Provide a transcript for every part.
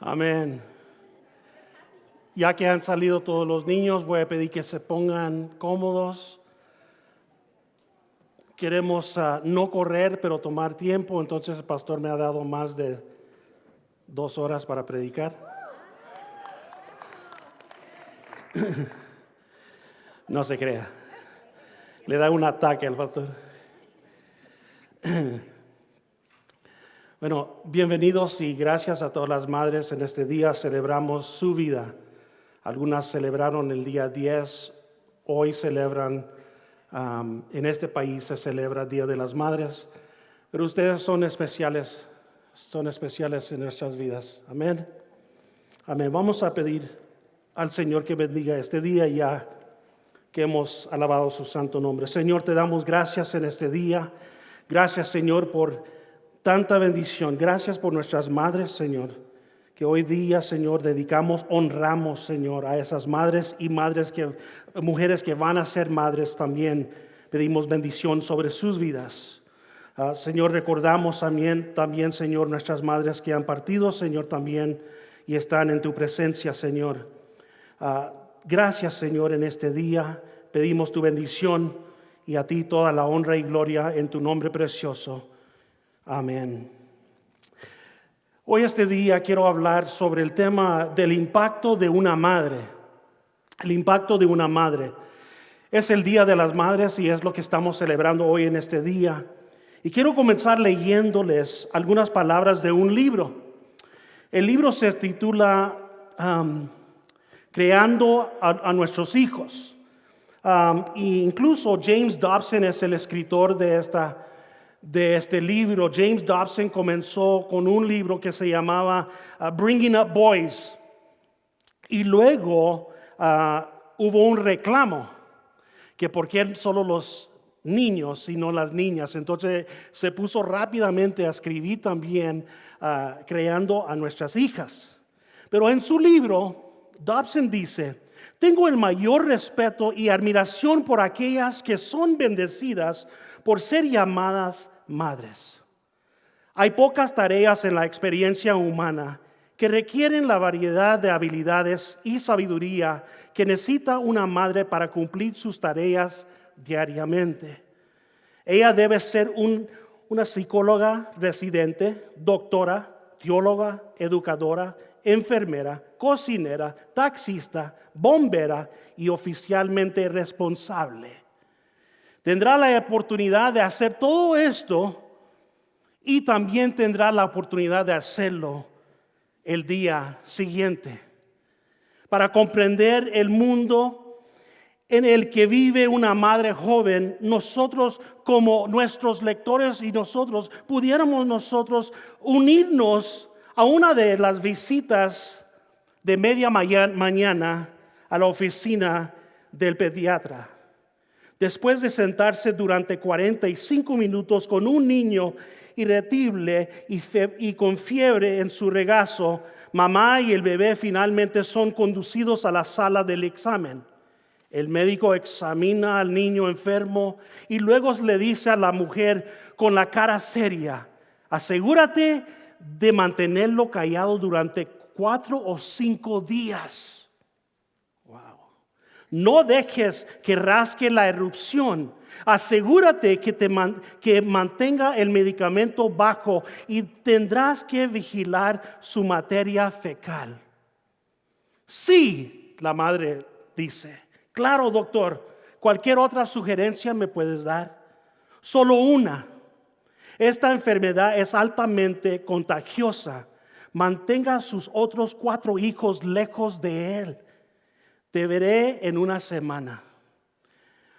Amén. Ya que han salido todos los niños, voy a pedir que se pongan cómodos. Queremos no correr, pero tomar tiempo. Entonces el pastor me ha dado más de 2 horas para predicar. No se crea. Le da un ataque al pastor. Bueno, bienvenidos y gracias a todas las madres. En este día celebramos su vida. Algunas celebraron el día 10, hoy celebran, en este país se celebra el Día de las Madres, pero ustedes son especiales en nuestras vidas. Amén. Amén. Vamos a pedir al Señor que bendiga este día ya que hemos alabado su santo nombre. Señor, te damos gracias en este día. Gracias, Señor, por tanta bendición. Gracias por nuestras madres, Señor, que hoy día, Señor, honramos, Señor, a esas madres y mujeres que van a ser madres también. Pedimos bendición sobre sus vidas. Señor, recordamos también, Señor, nuestras madres que han partido, Señor, también, y están en tu presencia, Señor. Gracias, Señor, en este día. Pedimos tu bendición y a ti toda la honra y gloria en tu nombre precioso. Amén. Hoy este día quiero hablar sobre el tema del impacto de una madre. El impacto de una madre. Es el Día de las Madres y es lo que estamos celebrando hoy en este día. Y quiero comenzar leyéndoles algunas palabras de un libro. El libro se titula Creando a nuestros hijos. E incluso James Dobson es el escritor de este libro. James Dobson comenzó con un libro que se llamaba Bringing Up Boys. Y luego hubo un reclamo, que por qué solo los niños y no las niñas. Entonces se puso rápidamente a escribir también creando a nuestras hijas. Pero en su libro, Dobson dice: tengo el mayor respeto y admiración por aquellas que son bendecidas por ser llamadas madres. Hay pocas tareas en la experiencia humana que requieren la variedad de habilidades y sabiduría que necesita una madre para cumplir sus tareas diariamente. Ella debe ser una psicóloga residente, doctora, teóloga, educadora, enfermera, cocinera, taxista, bombera y oficialmente responsable. Tendrá la oportunidad de hacer todo esto y también tendrá la oportunidad de hacerlo el día siguiente. Para comprender el mundo en el que vive una madre joven, nosotros como nuestros lectores y pudiéramos unirnos a una de las visitas de media mañana a la oficina del pediatra. Después de durante 45 minutos con un niño irritable y con fiebre en su regazo, mamá y el bebé finalmente son conducidos a la sala del examen. El médico examina al niño enfermo y luego le dice a la mujer con la cara seria: asegúrate de mantenerlo callado durante 4 o 5 días. No dejes que rasque la erupción. Asegúrate que mantenga el medicamento bajo y tendrás que vigilar su materia fecal. Sí, la madre dice. Claro, doctor. ¿Cualquier otra sugerencia me puedes dar? Solo una. Esta enfermedad es altamente contagiosa. Mantenga a sus otros 4 hijos lejos de él. Te veré en una semana.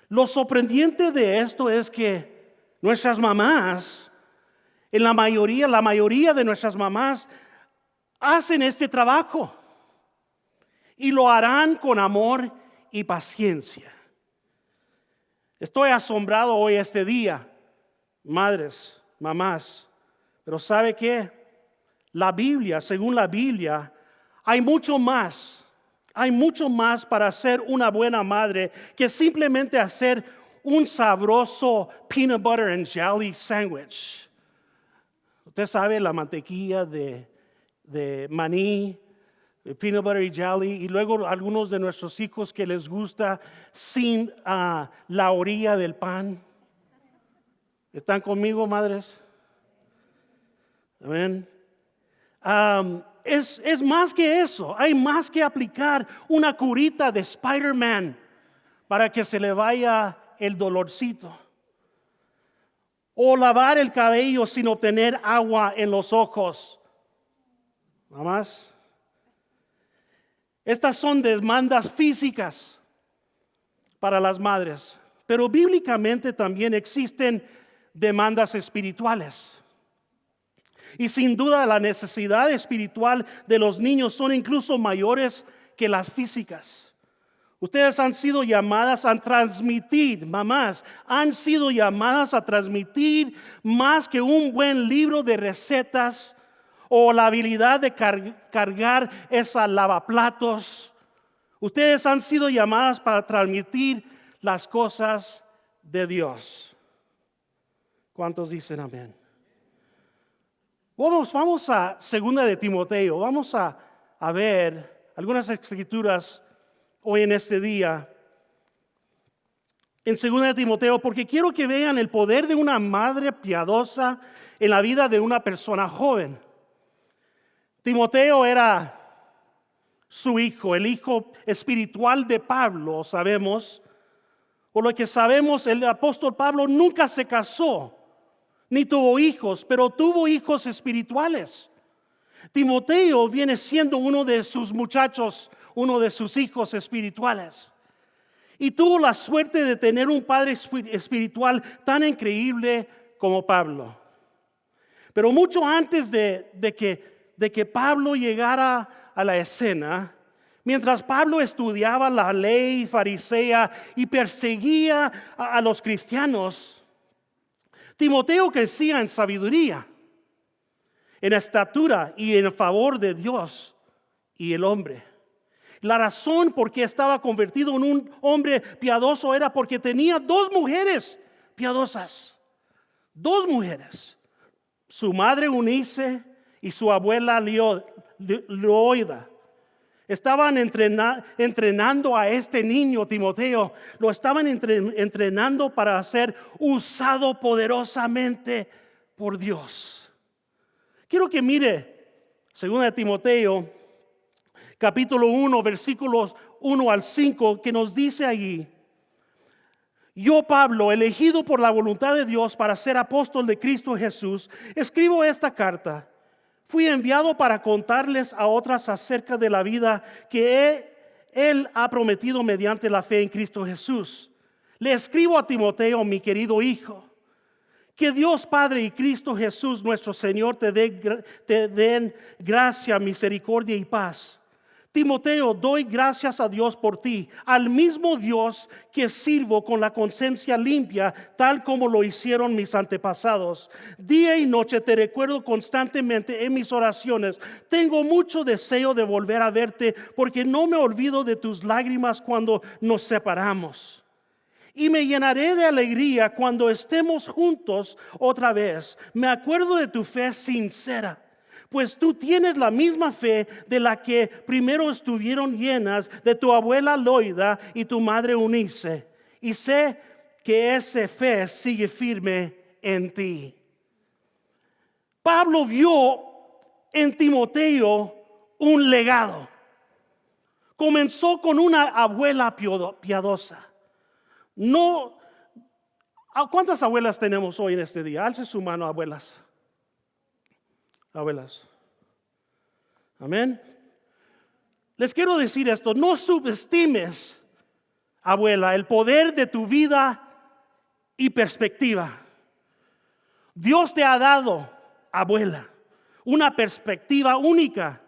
Lo sorprendente de esto es que nuestras mamás, la mayoría de nuestras mamás hacen este trabajo y lo harán con amor y paciencia. Estoy asombrado hoy este día, madres, mamás, pero ¿sabe qué? Según la Biblia, hay mucho más para ser una buena madre que simplemente hacer un sabroso peanut butter and jelly sandwich. Usted sabe, la mantequilla de de maní, de peanut butter y jelly, y luego algunos de nuestros hijos que les gusta sin la orilla del pan. ¿Están conmigo, madres? Amén. Es más que eso. Hay más que aplicar una curita de Spider-Man para que se le vaya el dolorcito. O lavar el cabello sin obtener agua en los ojos. Nada más. Estas son demandas físicas para las madres. Pero bíblicamente también existen demandas espirituales. Y sin duda la necesidad espiritual de los niños son incluso mayores que las físicas. Ustedes han sido llamadas a transmitir, mamás, han sido llamadas a transmitir más que un buen libro de recetas o la habilidad de cargar esa lavaplatos. Ustedes han sido llamadas para transmitir las cosas de Dios. ¿Cuántos dicen amén? Vamos a 2 de Timoteo. Vamos a ver algunas escrituras hoy en este día. En 2 de Timoteo, porque quiero que vean el poder de una madre piadosa en la vida de una persona joven. Timoteo era su hijo, el hijo espiritual de Pablo, sabemos. Por lo que sabemos, el apóstol Pablo nunca se casó, ni tuvo hijos, pero tuvo hijos espirituales. Timoteo viene siendo uno de sus muchachos, uno de sus hijos espirituales. Y tuvo la suerte de tener un padre espiritual tan increíble como Pablo. Pero mucho antes de que Pablo llegara a la escena, mientras Pablo estudiaba la ley farisea y perseguía a los cristianos, Timoteo crecía en sabiduría, en estatura y en favor de Dios y el hombre. La razón por qué estaba convertido en un hombre piadoso era porque tenía 2 mujeres piadosas. 2 mujeres. Su madre Eunice y su abuela Loida. Estaban entrenando a este niño Timoteo. Lo estaban entrenando para ser usado poderosamente por Dios. Quiero que mire 2 de Timoteo, capítulo 1, versículos 1 al 5, que nos dice allí: yo, Pablo, elegido por la voluntad de Dios para ser apóstol de Cristo Jesús, escribo esta carta. Fui enviado para contarles a otras acerca de la vida que Él ha prometido mediante la fe en Cristo Jesús. Le escribo a Timoteo, mi querido hijo, que Dios Padre y Cristo Jesús nuestro Señor te den gracia, misericordia y paz. Timoteo, doy gracias a Dios por ti, al mismo Dios que sirvo con la conciencia limpia, tal como lo hicieron mis antepasados. Día y noche te recuerdo constantemente en mis oraciones. Tengo mucho deseo de volver a verte, porque no me olvido de tus lágrimas cuando nos separamos. Y me llenaré de alegría cuando estemos juntos otra vez. Me acuerdo de tu fe sincera, pues tú tienes la misma fe de la que primero estuvieron llenas de tu abuela Loida y tu madre Eunice. Y sé que esa fe sigue firme en ti. Pablo vio en Timoteo un legado. Comenzó con una abuela piadosa. ¿Cuántas abuelas tenemos hoy en este día? Alce su mano, abuelas. Abuelas. Amén. Les quiero decir esto: no subestimes, abuela, el poder de tu vida y perspectiva. Dios te ha dado, abuela, una perspectiva única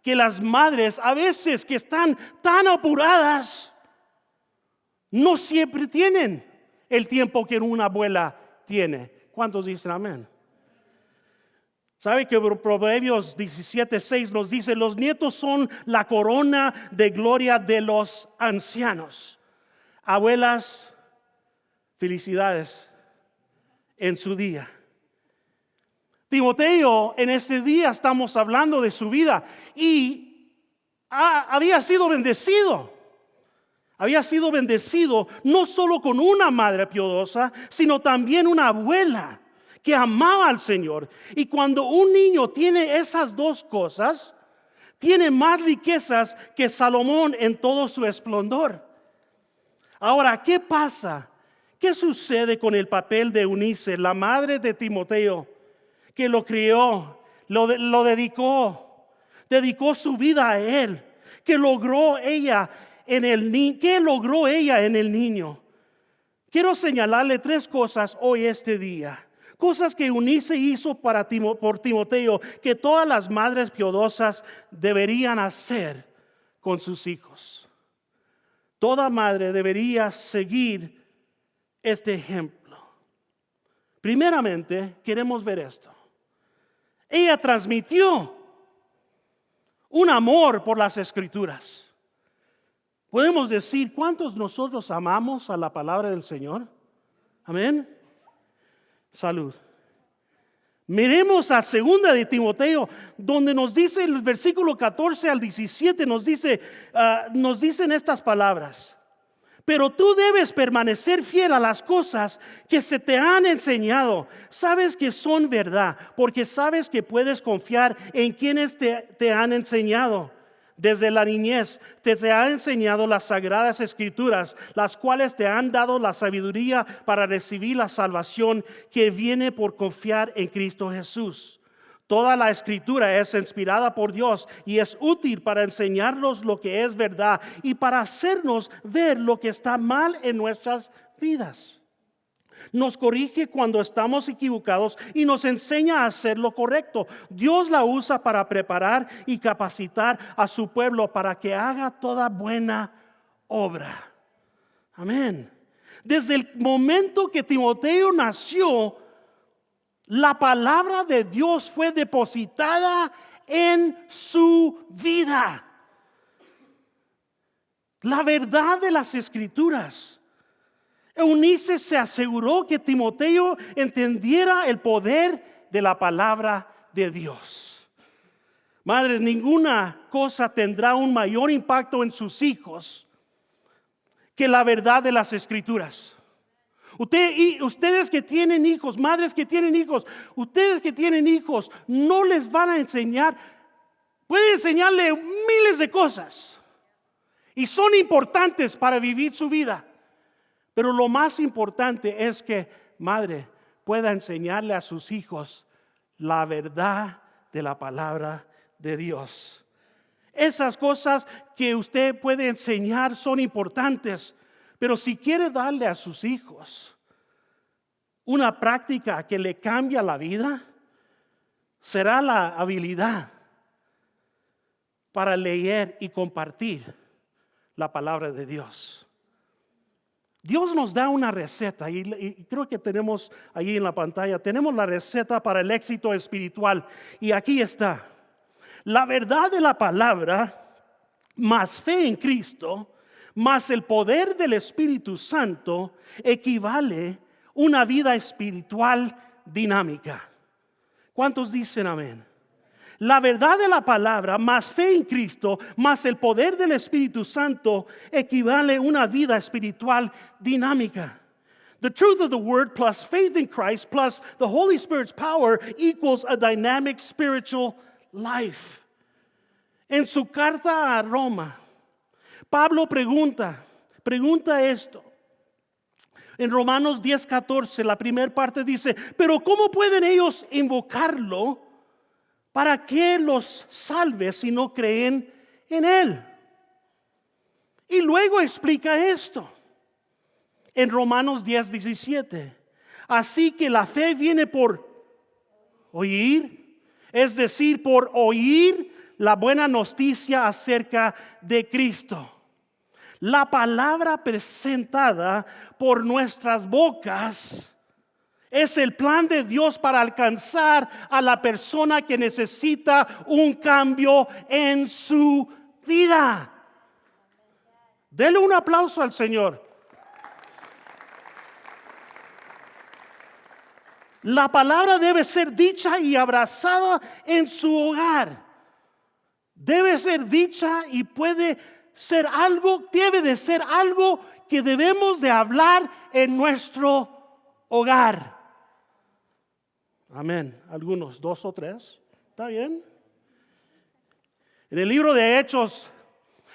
que las madres, a veces que están tan apuradas, no siempre tienen el tiempo que una abuela tiene. ¿Cuántos dicen amén? ¿Sabe que Proverbios 17:6 nos dice: los nietos son la corona de gloria de los ancianos? Abuelas, felicidades en su día. Timoteo, en este día estamos hablando de su vida y había sido bendecido. Había sido bendecido no solo con una madre piadosa, sino también una abuela que amaba al Señor. Y cuando un niño tiene esas dos cosas, tiene más riquezas que Salomón en todo su esplendor. Ahora, ¿qué pasa? ¿Qué sucede con el papel de Eunice, la madre de Timoteo, que lo crió, lo dedicó su vida a él? ¿Qué logró ella en el niño? Quiero señalarle 3 cosas hoy este día. Cosas que Eunice hizo por Timoteo, que todas las madres piadosas deberían hacer con sus hijos. Toda madre debería seguir este ejemplo. Primeramente, queremos ver esto. Ella transmitió un amor por las Escrituras. Podemos decir, ¿cuántos nosotros amamos a la palabra del Señor? Amén. Salud. Miremos a 2 de Timoteo, donde nos dice el versículo 14 al 17, nos dicen estas palabras. Pero tú debes permanecer fiel a las cosas que se te han enseñado. Sabes que son verdad, porque sabes que puedes confiar en quienes te han enseñado. Desde la niñez te ha enseñado las sagradas escrituras, las cuales te han dado la sabiduría para recibir la salvación que viene por confiar en Cristo Jesús. Toda la escritura es inspirada por Dios y es útil para enseñarnos lo que es verdad y para hacernos ver lo que está mal en nuestras vidas. Nos corrige cuando estamos equivocados y nos enseña a hacer lo correcto. Dios la usa para preparar y capacitar a su pueblo para que haga toda buena obra. Amén. Desde el momento que Timoteo nació, la palabra de Dios fue depositada en su vida. La verdad de las Escrituras. Eunice se aseguró que Timoteo entendiera el poder de la palabra de Dios. Madres, ninguna cosa tendrá un mayor impacto en sus hijos que la verdad de las Escrituras. Ustedes que tienen hijos, madres que tienen hijos, ustedes que tienen hijos, no les van a enseñar, pueden enseñarle miles de cosas y son importantes para vivir su vida. Pero lo más importante es que, madre, pueda enseñarle a sus hijos la verdad de la palabra de Dios. Esas cosas que usted puede enseñar son importantes, pero si quiere darle a sus hijos una práctica que le cambia la vida, será la habilidad para leer y compartir la palabra de Dios. Dios nos da una receta y creo que tenemos ahí en la pantalla, tenemos la receta para el éxito espiritual y aquí está. La verdad de la palabra, más fe en Cristo, más el poder del Espíritu Santo, equivale a una vida espiritual dinámica. ¿Cuántos dicen amén? La verdad de la palabra, más fe en Cristo, más el poder del Espíritu Santo, equivale a una vida espiritual dinámica. The truth of the word plus faith in Christ plus the Holy Spirit's power equals a dynamic spiritual life. En su carta a Roma, Pablo pregunta esto. En Romanos 10:14, la primera parte dice, pero ¿cómo pueden ellos invocarlo para que los salve si no creen en Él? Y luego explica esto en Romanos 10:17. Así que la fe viene por oír, es decir, por oír la buena noticia acerca de Cristo. La palabra presentada por nuestras bocas es el plan de Dios para alcanzar a la persona que necesita un cambio en su vida. Dele un aplauso al Señor. La palabra debe ser dicha y abrazada en su hogar. Debe ser dicha y debe de ser algo que debemos de hablar en nuestro hogar. Amén. Algunos, 2 o 3. ¿Está bien? En el libro de Hechos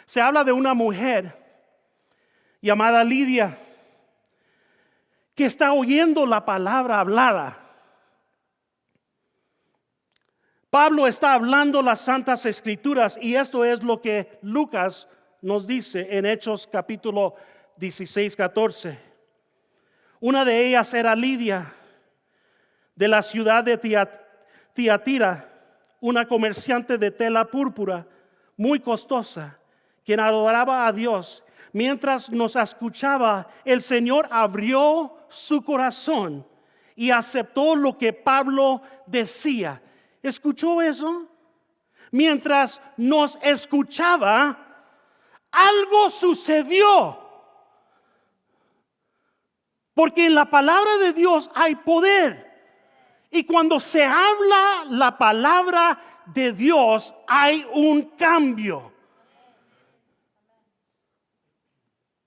se habla de una mujer llamada Lidia que está oyendo la palabra hablada. Pablo está hablando las Santas Escrituras y esto es lo que Lucas nos dice en Hechos capítulo 16, 14. Una de ellas era Lidia, de la ciudad de Tiatira, una comerciante de tela púrpura muy costosa, quien adoraba a Dios. Mientras nos escuchaba, el Señor abrió su corazón y aceptó lo que Pablo decía. ¿Escuchó eso? Mientras nos escuchaba, algo sucedió. Porque en la palabra de Dios hay poder. Y cuando se habla la palabra de Dios, hay un cambio.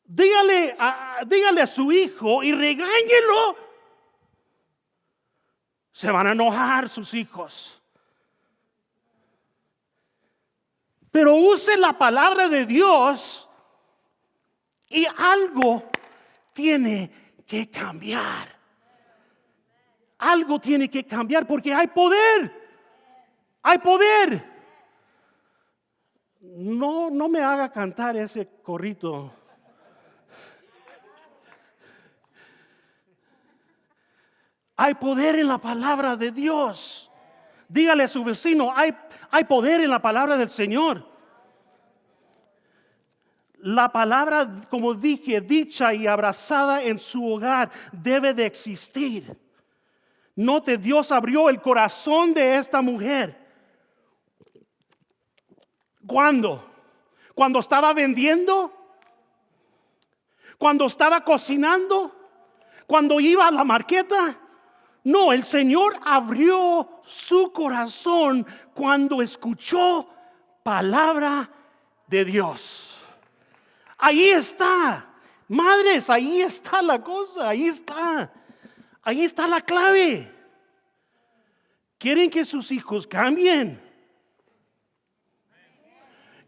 Dígale a su hijo y regáñelo. Se van a enojar sus hijos. Pero use la palabra de Dios y algo tiene que cambiar. Algo tiene que cambiar porque hay poder. Hay poder. No me haga cantar ese corrito. Hay poder en la palabra de Dios. Dígale a su vecino, hay poder en la palabra del Señor. La palabra, como dije, dicha y abrazada en su hogar, debe de existir. Note, Dios abrió el corazón de esta mujer. ¿Cuándo? ¿Cuando estaba vendiendo? ¿Cuando estaba cocinando? ¿Cuando iba a la marqueta? No, el Señor abrió su corazón cuando escuchó palabra de Dios. Ahí está, madres, ahí está la cosa, ahí está la clave. ¿Quieren que sus hijos cambien?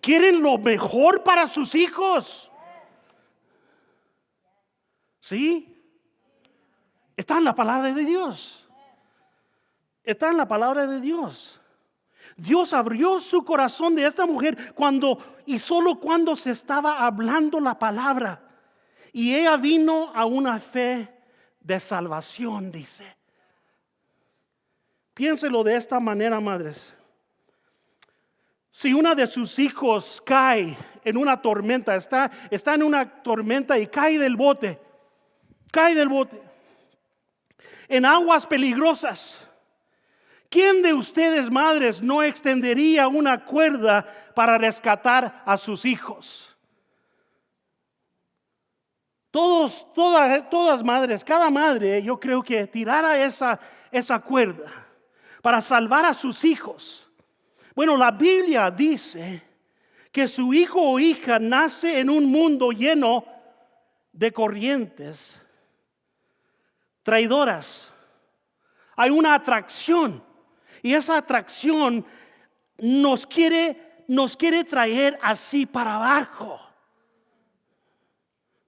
¿Quieren lo mejor para sus hijos? ¿Sí? Está en la palabra de Dios. Está en la palabra de Dios. Dios abrió su corazón de esta mujer solo cuando se estaba hablando la palabra. Y ella vino a una fe de salvación, dice. Piénselo de esta manera, madres. Si una de sus hijos cae en una tormenta, está en una tormenta y cae del bote, en aguas peligrosas, ¿quién de ustedes, madres, no extendería una cuerda para rescatar a sus hijos? Todas madres, cada madre, yo creo que tirara esa cuerda para salvar a sus hijos. Bueno, la Biblia dice que su hijo o hija nace en un mundo lleno de corrientes traidoras. Hay una atracción y esa atracción nos quiere traer así para abajo.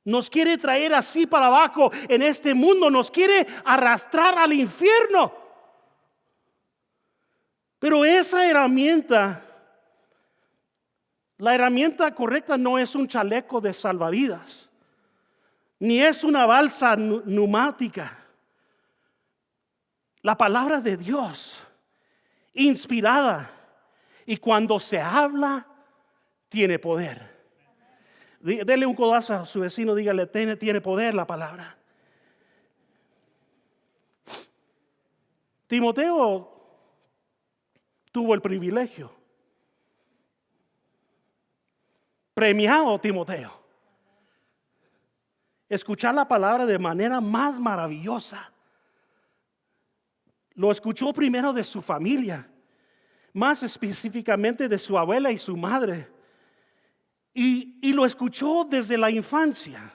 Nos quiere traer así para abajo en este mundo, nos quiere arrastrar al infierno. Pero esa herramienta, la herramienta correcta no es un chaleco de salvavidas, ni es una balsa neumática. La palabra de Dios, inspirada, y cuando se habla, tiene poder. Dele un codazo a su vecino, dígale, tiene poder la palabra. Timoteo tuvo el privilegio. Premiado Timoteo. Escuchar la palabra de manera más maravillosa. Lo escuchó primero de su familia, más específicamente de su abuela y su madre. Y lo escuchó desde la infancia.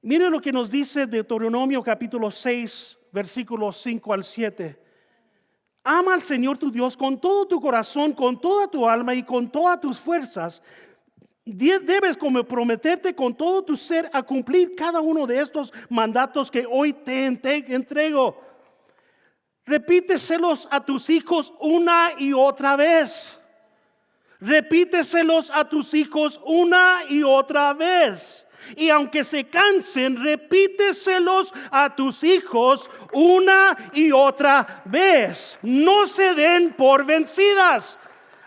Mire lo que nos dice Deuteronomio capítulo 6, versículos 5 al 7. Ama al Señor tu Dios con todo tu corazón, con toda tu alma y con todas tus fuerzas. Debes comprometerte con todo tu ser a cumplir cada uno de estos mandatos que hoy te entrego. Repíteselos a tus hijos una y otra vez. Repíteselos a tus hijos una y otra vez. Y aunque se cansen, repíteselos a tus hijos una y otra vez. No se den por vencidas.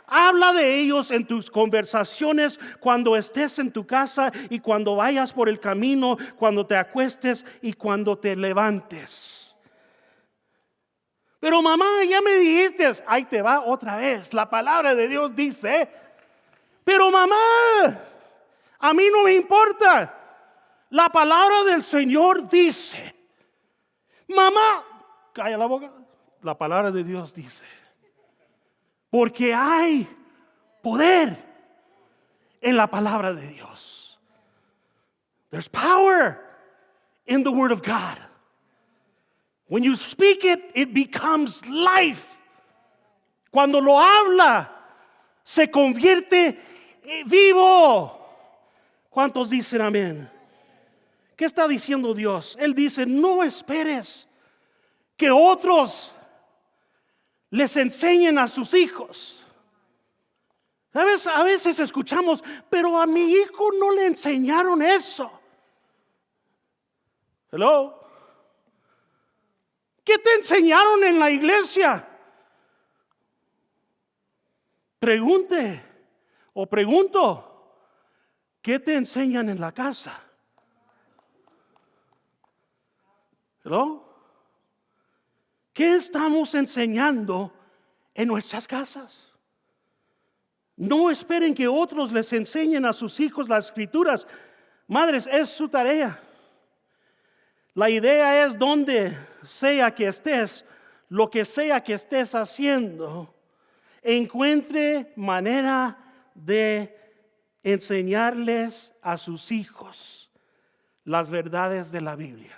Habla de ellos en tus conversaciones, cuando estés en tu casa y cuando vayas por el camino, cuando te acuestes y cuando te levantes. Pero mamá, ya me dijiste, ahí te va otra vez. La palabra de Dios dice, pero mamá, a mí no me importa. La palabra del Señor dice, mamá, calla la boca. La palabra de Dios dice, porque hay poder en la palabra de Dios. There's power in the word of God. When you speak it, it becomes life. Cuando lo habla, se convierte vivo. ¿Cuántos dicen amén? ¿Qué está diciendo Dios? Él dice, no esperes que otros les enseñen a sus hijos. ¿Sabes? A veces escuchamos, pero a mi hijo no le enseñaron eso. Hello. ¿Qué te enseñaron en la iglesia? Pregunte o pregunto, ¿qué te enseñan en la casa? ¿Hello? ¿Qué estamos enseñando en nuestras casas? No esperen que otros les enseñen a sus hijos las escrituras. Madres, es su tarea. La idea es donde sea que estés, lo que sea que estés haciendo, encuentre manera de enseñarles a sus hijos las verdades de la Biblia.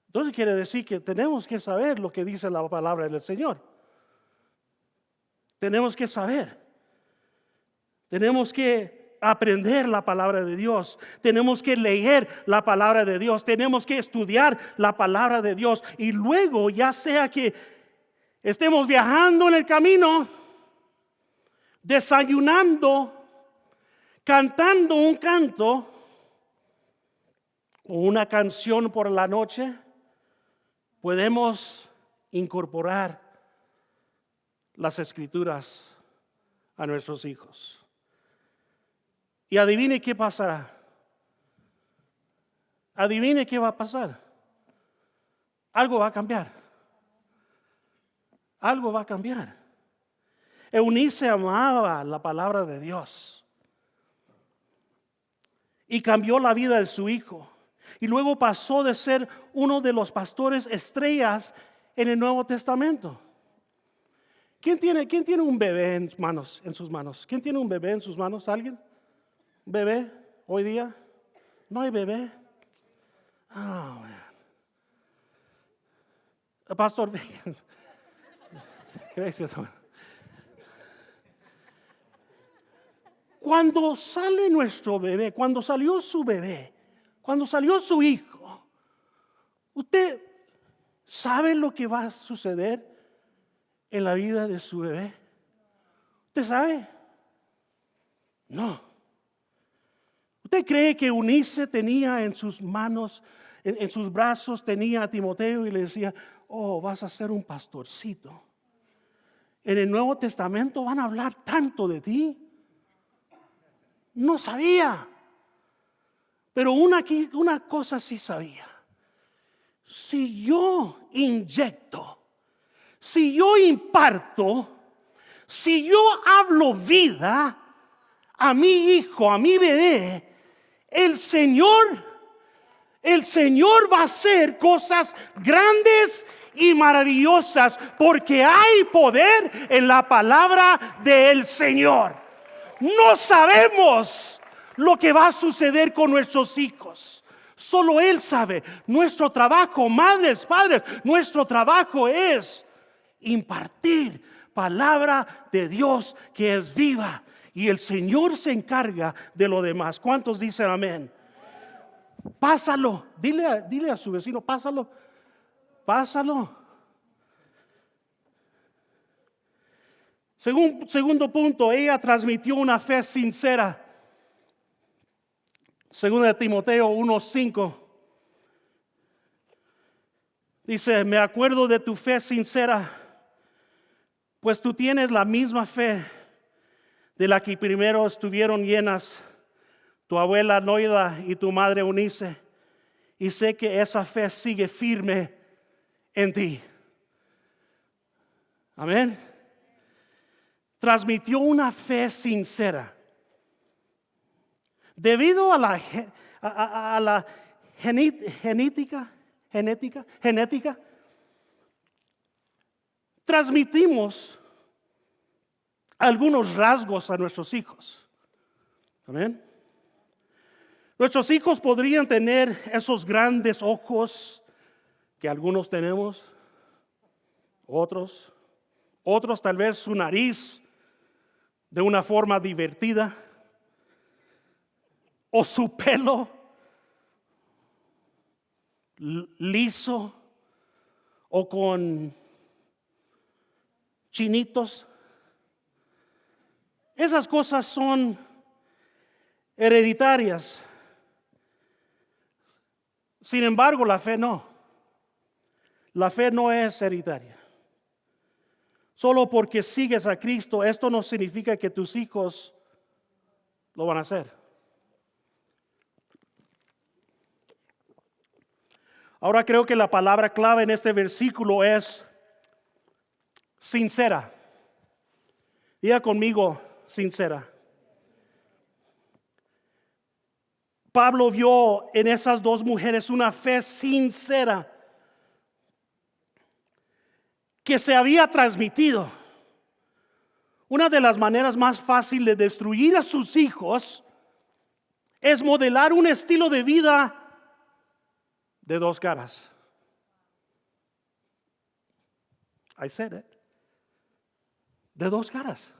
Entonces quiere decir que tenemos que saber lo que dice la palabra del Señor. Tenemos que saber. Tenemos que aprender la palabra de Dios. Tenemos que leer la palabra de Dios. Tenemos que estudiar la palabra de Dios. Y luego, ya sea que estemos viajando en el camino, desayunando, cantando un canto o una canción por la noche, podemos incorporar las escrituras a nuestros hijos. Y adivine qué pasará. Adivine qué va a pasar. Algo va a cambiar. Algo va a cambiar. Eunice amaba la palabra de Dios y cambió la vida de su hijo. Y luego pasó de ser uno de los pastores estrellas en el Nuevo Testamento. ¿Quién tiene un bebé en sus manos? ¿Quién tiene un bebé en sus manos? ¿Alguien? ¿Bebé hoy día? ¿No hay bebé? Oh, man. Pastor, gracias. Cuando sale nuestro bebé, cuando salió su bebé, cuando salió su hijo, ¿usted sabe lo que va a suceder en la vida de su bebé? ¿Usted sabe? No. ¿Usted cree que Eunice tenía en sus manos, en sus brazos, tenía a Timoteo y le decía, oh, vas a ser un pastorcito? En el Nuevo Testamento van a hablar tanto de ti. No sabía. Pero una cosa sí sabía. Si yo inyecto, si yo imparto, si yo hablo vida a mi hijo, a mi bebé, el Señor El Señor va a hacer cosas grandes y maravillosas porque hay poder en la palabra del Señor. No sabemos lo que va a suceder con nuestros hijos. Solo Él sabe. Nuestro trabajo, madres, padres, nuestro trabajo es impartir palabra de Dios que es viva. Y el Señor se encarga de lo demás. ¿Cuántos dicen amén? Pásalo. Dile a su vecino, pásalo. Pásalo. Segundo punto, ella transmitió una fe sincera. Según de Timoteo 1:5. Dice, me acuerdo de tu fe sincera, pues tú tienes la misma fe de la que primero estuvieron llenas tu abuela Noida y tu madre Eunice, y sé que esa fe sigue firme en ti. Amén. Transmitió una fe sincera. Debido a la genética, transmitimos algunos rasgos a nuestros hijos. Amén. Nuestros hijos podrían tener esos grandes ojos que algunos tenemos, otros tal vez su nariz de una forma divertida, o su pelo liso o con chinitos. Esas cosas son hereditarias. Sin embargo, la fe no. La fe no es hereditaria. Solo porque sigues a Cristo, esto no significa que tus hijos lo van a hacer. Ahora creo que la palabra clave en este versículo es sincera. Diga conmigo, sincera. Pablo vio en esas dos mujeres una fe sincera que se había transmitido. Una de las maneras más fáciles de destruir a sus hijos es modelar un estilo de vida de dos caras. I said it. De dos caras.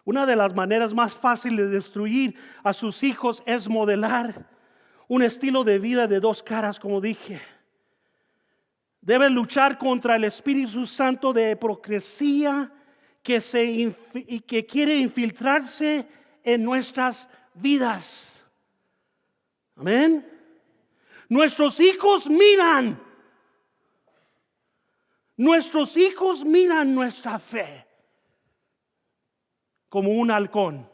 Una de las maneras más fáciles de destruir a sus hijos es modelar un estilo de vida de dos caras, como dije. Deben luchar contra el Espíritu Santo de hipocresía que quiere infiltrarse en nuestras vidas. Amén. Nuestros hijos miran nuestra fe como un halcón.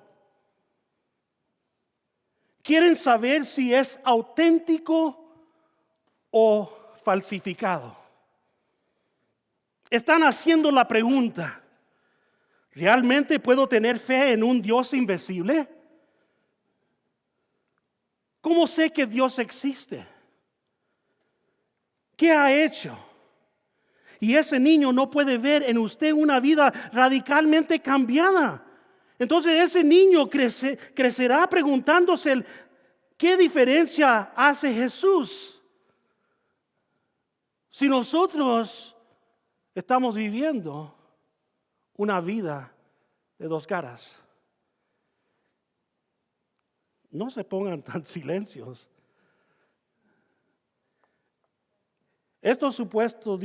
Quieren saber si es auténtico o falsificado. Están haciendo la pregunta: ¿realmente puedo tener fe en un Dios invisible? ¿Cómo sé que Dios existe? ¿Qué ha hecho? Y ese niño no puede ver en usted una vida radicalmente cambiada. Entonces ese niño crecerá preguntándose: ¿qué diferencia hace Jesús? Si nosotros estamos viviendo una vida de dos caras. No se pongan tan silencios. Este supuesto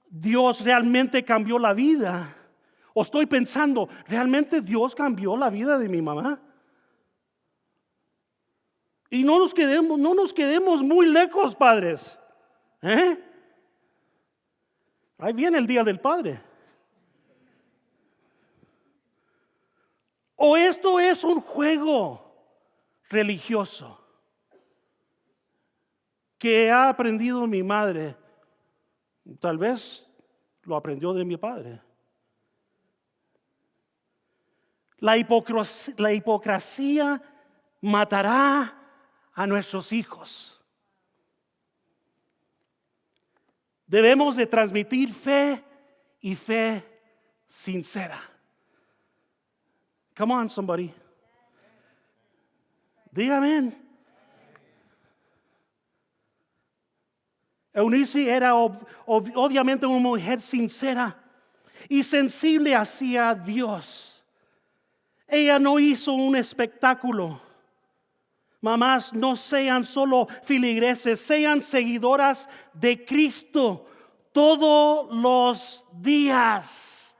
Dios realmente cambió la vida. O estoy pensando, ¿realmente Dios cambió la vida de mi mamá? Y no nos quedemos muy lejos, padres. Ahí viene el Día del Padre. O esto es un juego religioso que ha aprendido mi madre. Tal vez lo aprendió de mi padre. La hipocresía matará a nuestros hijos. Debemos de transmitir fe y fe sincera. Come on, somebody. Dígame. Eunice era obviamente una mujer sincera y sensible hacia Dios. Ella no hizo un espectáculo. Mamás, no sean solo feligreses, sean seguidoras de Cristo todos los días.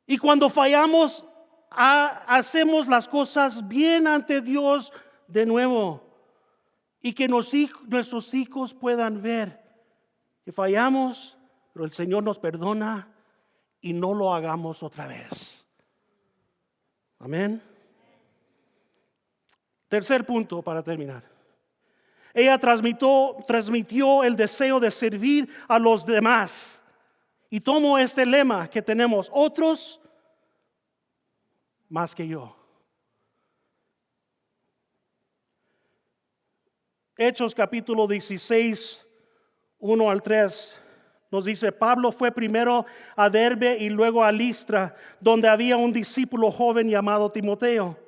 Y cuando fallamos, hacemos las cosas bien ante Dios de nuevo. Y que nuestros hijos puedan ver que fallamos, pero el Señor nos perdona y no lo hagamos otra vez. Amén. Tercer punto para terminar. Ella transmitió el deseo de servir a los demás. Y tomo este lema que tenemos: otros más que yo. Hechos capítulo 16, 1 al 3, nos dice: Pablo fue primero a Derbe y luego a Listra, donde había un discípulo joven llamado Timoteo.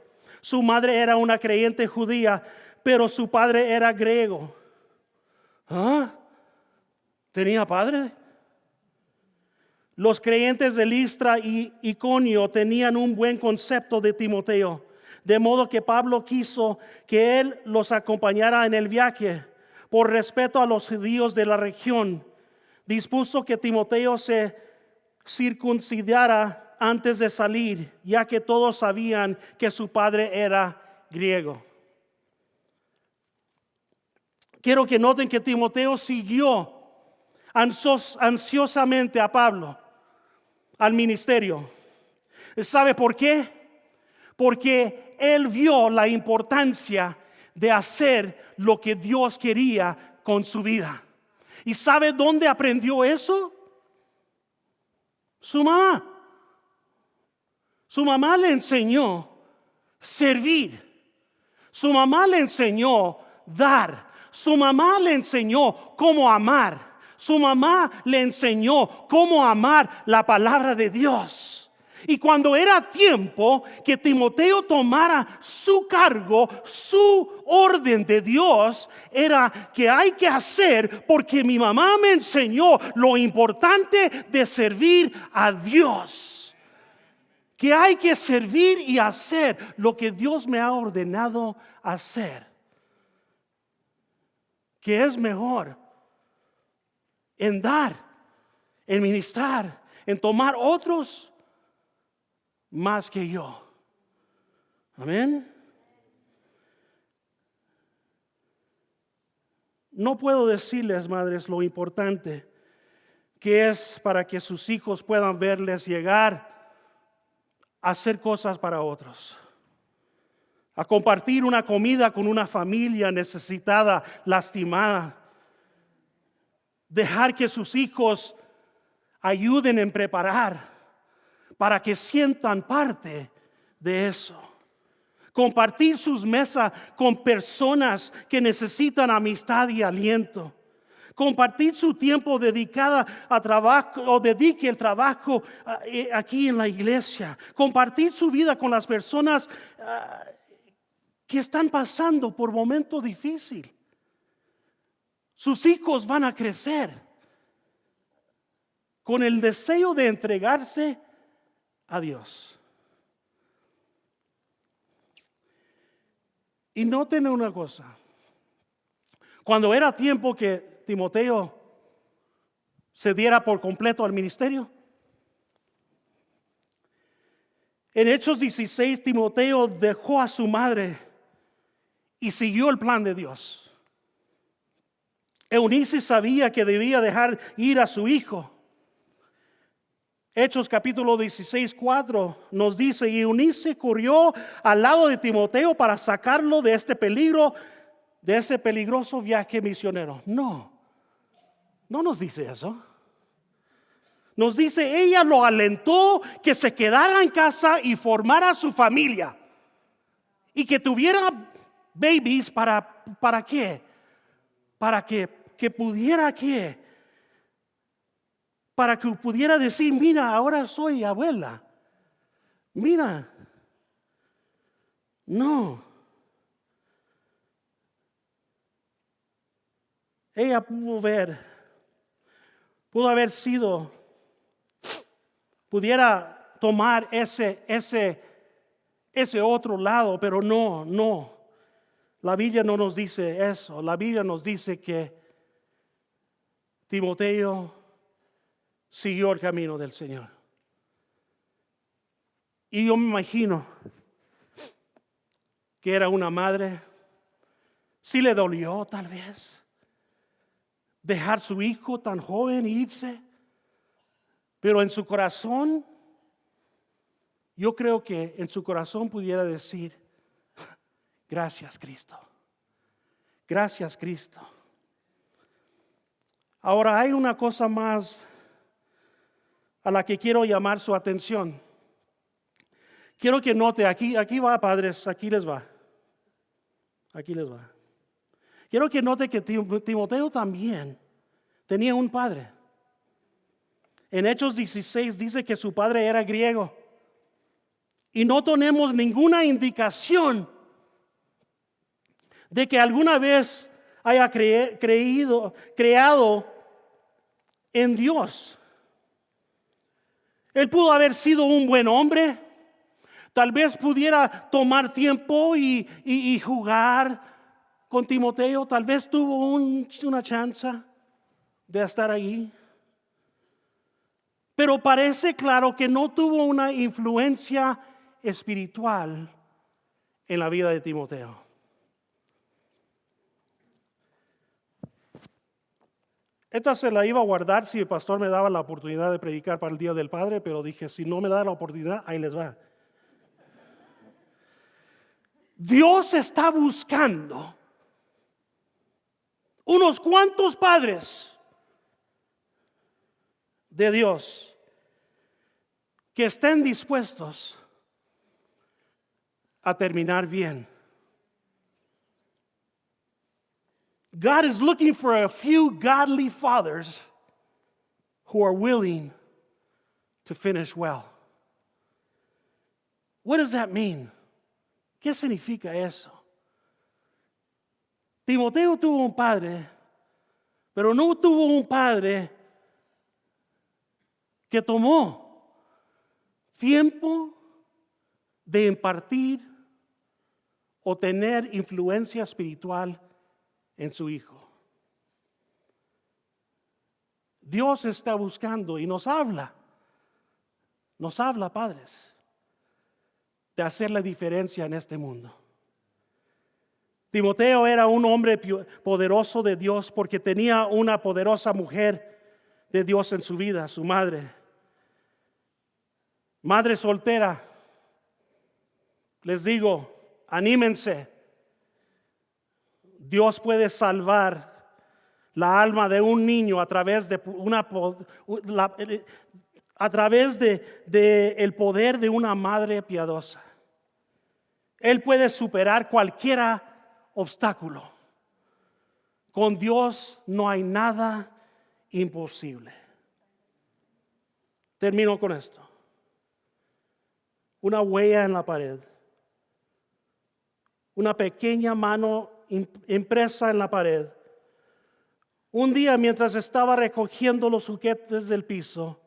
Su madre era una creyente judía, pero su padre era griego. ¿Ah? ¿Tenía padre? Los creyentes de Listra y Iconio tenían un buen concepto de Timoteo. De modo que Pablo quiso que él los acompañara en el viaje. Por respeto a los judíos de la región, dispuso que Timoteo se circuncidara antes de salir, ya que todos sabían que su padre era griego. Quiero que noten que Timoteo siguió ansiosamente a Pablo al ministerio. ¿Sabe por qué? Porque él vio la importancia de hacer lo que Dios quería con su vida. ¿Y sabe dónde aprendió eso? Su mamá. Su mamá le enseñó servir. Su mamá le enseñó dar. Su mamá le enseñó cómo amar. Su mamá le enseñó cómo amar la palabra de Dios. Y cuando era tiempo que Timoteo tomara su cargo, su orden de Dios era que hay que hacer, porque mi mamá me enseñó lo importante de servir a Dios. Que hay que servir y hacer lo que Dios me ha ordenado hacer. Que es mejor en dar, en ministrar, en tomar otros más que yo. Amén. No puedo decirles, madres, lo importante que es para que sus hijos puedan verles llegar a hacer cosas para otros, a compartir una comida con una familia necesitada, lastimada, dejar que sus hijos ayuden en preparar para que sientan parte de eso. Compartir sus mesas con personas que necesitan amistad y aliento. Compartir su tiempo dedicado a trabajo o dedique el trabajo aquí en la iglesia. Compartir su vida con las personas que están pasando por momentos difíciles. Sus hijos van a crecer con el deseo de entregarse a Dios. Y noten una cosa. Cuando era tiempo que Timoteo se diera por completo al ministerio, en Hechos 16 Timoteo dejó a su madre y siguió el plan de Dios. Eunice sabía que debía dejar ir a su hijo. Hechos capítulo 16, 4 nos dice: y Eunice corrió al lado de Timoteo para sacarlo de este peligro, de ese peligroso viaje misionero. No nos dice eso. Nos dice, ella lo alentó que se quedara en casa y formara su familia. Y que tuviera babies ¿para qué? Para que pudiera ¿qué? Para que pudiera decir, mira, ahora soy abuela. Mira. No. Ella pudo haber sido, pudiera tomar ese otro lado, pero no. La Biblia no nos dice eso. La Biblia nos dice que Timoteo siguió el camino del Señor. Y yo me imagino que era una madre. Sí le dolió tal vez dejar su hijo tan joven e irse. Pero en su corazón, yo creo que en su corazón pudiera decir, gracias Cristo. Gracias Cristo. Ahora hay una cosa más a la que quiero llamar su atención. Quiero que note, aquí va, padres, aquí les va. Aquí les va. Quiero que note que Timoteo también tenía un padre. En Hechos 16 dice que su padre era griego. Y no tenemos ninguna indicación de que alguna vez haya creado en Dios. Él pudo haber sido un buen hombre. Tal vez pudiera tomar tiempo y jugar con Timoteo. Tal vez tuvo una chance de estar allí. Pero parece claro que no tuvo una influencia espiritual en la vida de Timoteo. Esta se la iba a guardar si el pastor me daba la oportunidad de predicar para el Día del Padre, pero dije, si no me da la oportunidad, ahí les va. Dios está buscando unos cuantos padres de Dios que estén dispuestos a terminar bien. God is looking for a few godly fathers who are willing to finish well. What does that mean? ¿Qué significa eso? Timoteo tuvo un padre, pero no tuvo un padre que tomó tiempo de impartir o tener influencia espiritual en su hijo. Dios está buscando y nos habla, padres, de hacer la diferencia en este mundo. Timoteo era un hombre poderoso de Dios porque tenía una poderosa mujer de Dios en su vida, su madre. Madre soltera, les digo, anímense. Dios puede salvar la alma de un niño a través de el poder de una madre piadosa. Él puede superar cualquier obstáculo. Con Dios no hay nada imposible. Termino con esto. Una huella en la pared. Una pequeña mano impresa en la pared. Un día, mientras estaba recogiendo los juguetes del piso,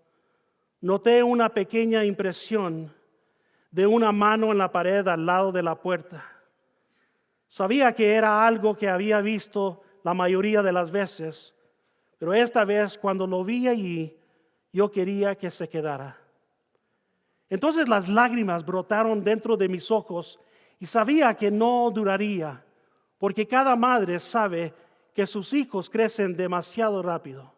noté una pequeña impresión de una mano en la pared al lado de la puerta. Sabía que era algo que había visto la mayoría de las veces, pero esta vez cuando lo vi allí, yo quería que se quedara. Entonces las lágrimas brotaron dentro de mis ojos y sabía que no duraría, porque cada madre sabe que sus hijos crecen demasiado rápido.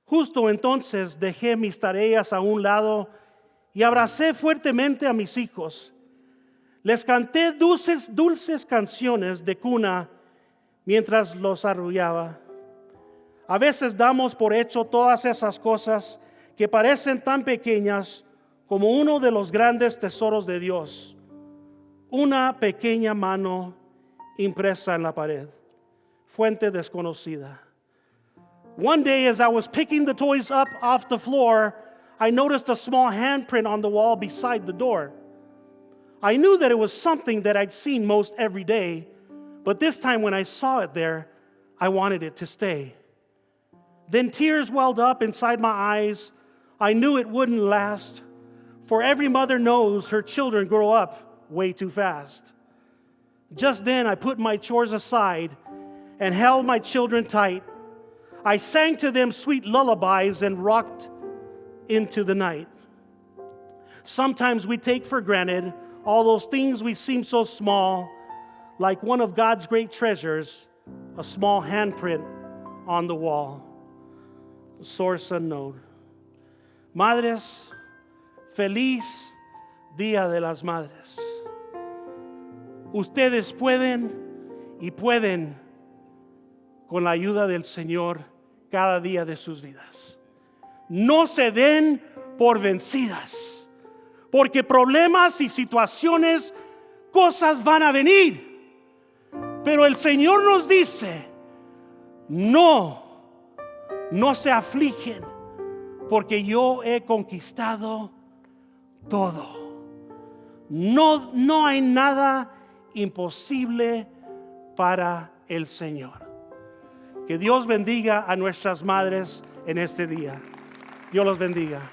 Justo entonces dejé mis tareas a un lado y abracé fuertemente a mis hijos. Les canté dulces canciones de cuna mientras los arrullaba. A veces damos por hecho todas esas cosas que parecen tan pequeñas como uno de los grandes tesoros de Dios, una pequeña mano impresa en la pared, fuente desconocida. One day, as I was picking the toys up off the floor, I noticed a small handprint on the wall beside the door. I knew that it was something that I'd seen most every day, but this time when I saw it there, I wanted it to stay. Then tears welled up inside my eyes. I knew it wouldn't last, for every mother knows her children grow up way too fast. Just then I put my chores aside and held my children tight. I sang to them sweet lullabies and rocked into the night. Sometimes we take for granted all those things we seem so small, like one of God's great treasures, a small handprint on the wall. Source unknown. Madres, feliz Día de las Madres. Ustedes pueden y pueden, con la ayuda del Señor, cada día de sus vidas. No se den por vencidas, porque problemas y situaciones, cosas van a venir. Pero el Señor nos dice, no se afligen, porque yo he conquistado todo. No hay nada imposible para el Señor. Que Dios bendiga a nuestras madres en este día. Dios los bendiga.